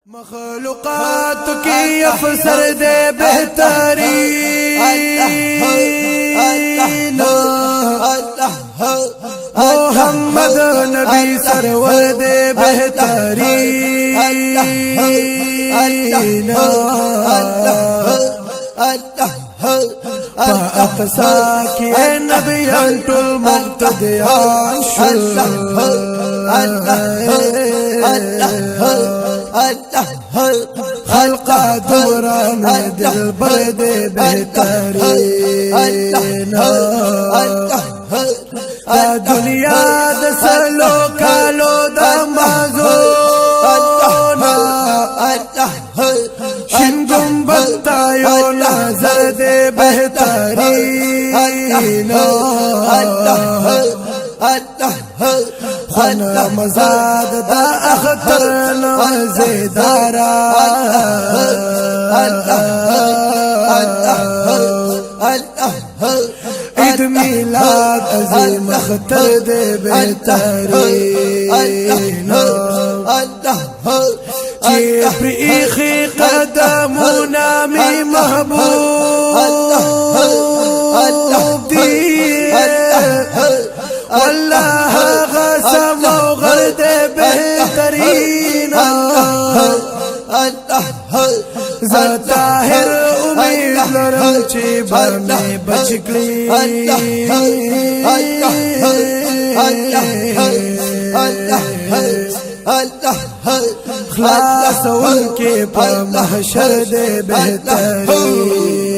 مخلوقات کی افسر دے بہترین محمد نبی سرور دے بہترین فاقصا کی نبی انتو المقتدیان شل خلق دوران دل برد بہترین دا دنیا دا سلو کالو دا مازونا شن گنبتا یو نظر دے بہترین خنا مزاد دا اختر نوزیدارا عید میلاد عظیم اختر دے بہترین چی پریخی قدمونا می محبوب دی واللہ غسم و غرد بہترین ظاہر امید لرم چی برمی بچکلی خلاص ان کے پر محشر دے بہترین